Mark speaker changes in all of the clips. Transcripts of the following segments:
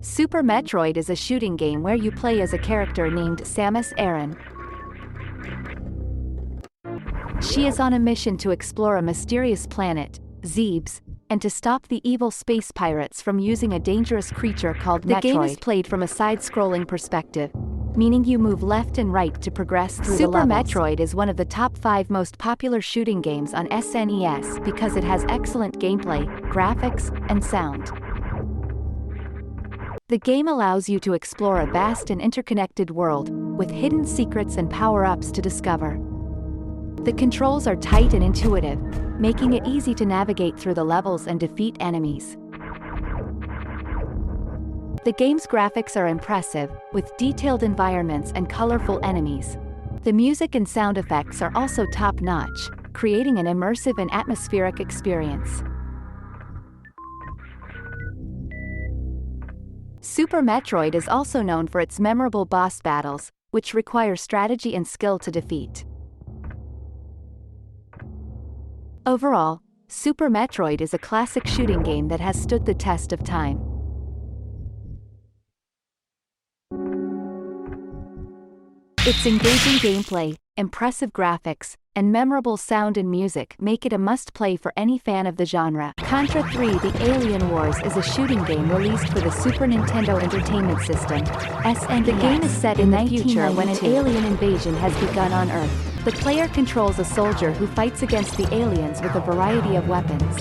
Speaker 1: Super Metroid is a shooting game where you play as a character named Samus Aran. She is on a mission to explore a mysterious planet, Zebes, and to stop the evil space pirates from using a dangerous creature called Metroid. The game is played from a side-scrolling perspective, meaning you move left and right to progress through the levels. Super Metroid is one of the top 5 most popular shooting games on SNES because it has excellent gameplay, graphics, and sound. The game allows you to explore a vast and interconnected world, with hidden secrets and power-ups to discover. The controls are tight and intuitive, making it easy to navigate through the levels and defeat enemies. The game's graphics are impressive, with detailed environments and colorful enemies. The music and sound effects are also top-notch, creating an immersive and atmospheric experience. Super Metroid is also known for its memorable boss battles, which require strategy and skill to defeat. Overall, Super Metroid is a classic shooting game that has stood the test of time. Its engaging gameplay, impressive graphics, and memorable sound and music make it a must-play for any fan of the genre. Contra 3: The Alien Wars is a shooting game released for the Super Nintendo Entertainment System, SNES. The game is set in the future when an alien invasion has begun on Earth. The player controls a soldier who fights against the aliens with a variety of weapons.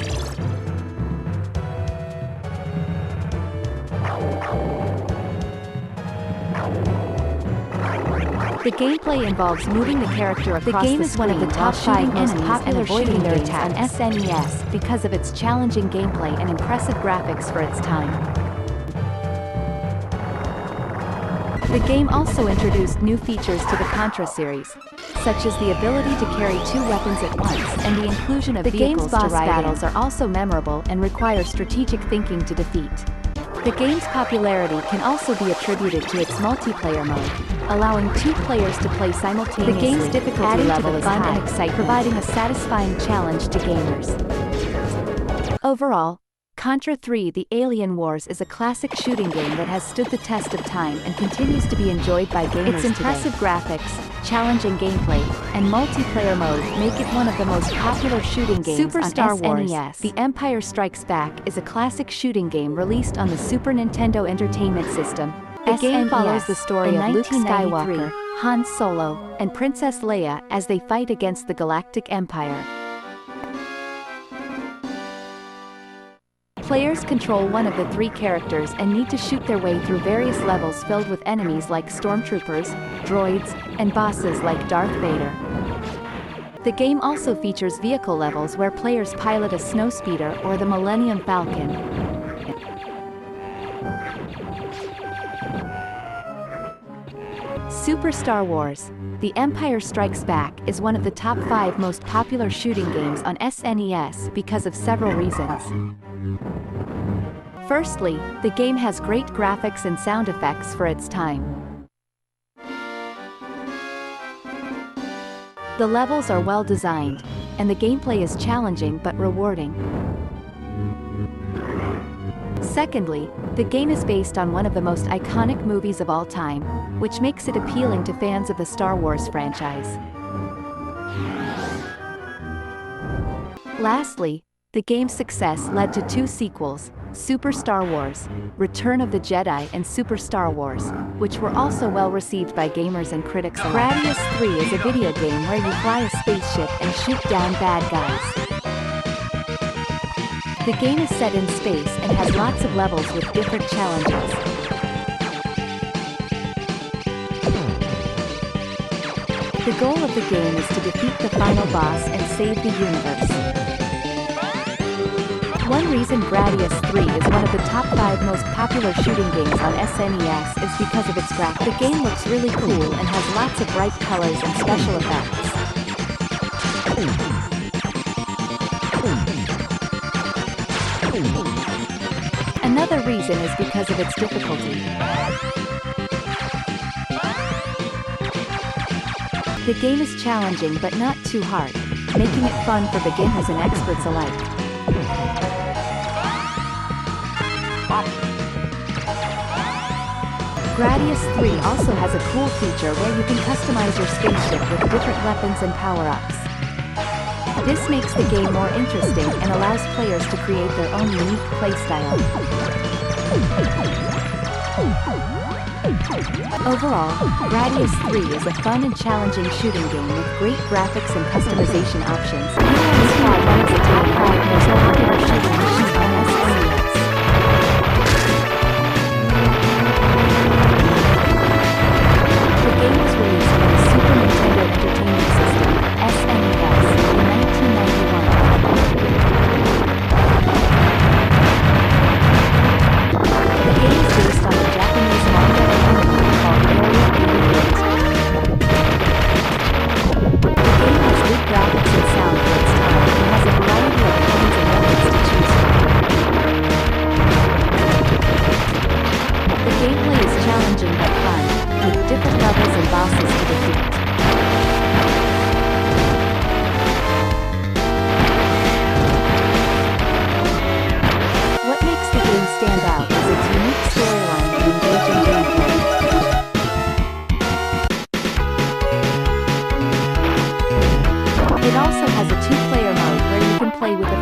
Speaker 1: The gameplay involves moving the character across the screen. The game is one of the top 5 most popular shooting games on SNES because of its challenging gameplay and impressive graphics for its time. The game also introduced new features to the Contra series, such as the ability to carry 2 weapons at once and the inclusion of vehicles to ride in. The game's boss battles are also memorable and require strategic thinking to defeat. The game's popularity can also be attributed to its multiplayer mode, allowing 2 players to play simultaneously. The game's difficulty level is fun and exciting, providing a satisfying challenge to gamers. Overall, Contra 3: The Alien Wars is a classic shooting game that has stood the test of time and continues to be enjoyed by gamers today. Its impressive graphics, challenging gameplay, and multiplayer mode make it one of the most popular shooting games on SNES. The Empire Strikes Back is a classic shooting game released on the Super Nintendo Entertainment System. The game follows the story of Luke Skywalker, Han Solo, and Princess Leia as they fight against the Galactic Empire. Players control one of the 3 characters and need to shoot their way through various levels filled with enemies like stormtroopers, droids, and bosses like Darth Vader. The game also features vehicle levels where players pilot a snowspeeder or the Millennium Falcon. Super Star Wars: The Empire Strikes Back is one of the top 5 most popular shooting games on SNES because of several reasons. Firstly, the game has great graphics and sound effects for its time. The levels are well designed, and the gameplay is challenging but rewarding. Secondly, the game is based on one of the most iconic movies of all time, which makes it appealing to fans of the Star Wars franchise. Lastly, the game's success led to 2 sequels, Super Star Wars: Return of the Jedi and Super Star Wars, which were also well received by gamers and critics alike. Gradius 3 is a video game where you fly a spaceship and shoot down bad guys. The game is set in space and has lots of levels with different challenges. The goal of the game is to defeat the final boss and save the universe. One reason Gradius 3 is one of the top 5 most popular shooting games on SNES is because of its graphics. The game looks really cool and has lots of bright colors and special effects. Another reason is because of its difficulty. The game is challenging but not too hard, making it fun for beginners and experts alike. Gradius 3 also has a cool feature where you can customize your spaceship with different weapons and power-ups. This makes the game more interesting and allows players to create their own unique playstyle. Overall, Gradius 3 is a fun and challenging shooting game with great graphics and customization options. This mod runs the top 5 most popular shooting missions on SNES. The game was released on the Super Nintendo Entertainment System, SNES, in 1991. The game is based on the Japanese manga and anime called Area 88. The game has good graphics and sound for its time and has a variety of guns and weapons to choose from. The gameplay is challenging but fun, with different levels and bosses to defeat. What makes the game stand out is its unique storyline and engaging gameplay. It also has a 2-player mode where you can play with a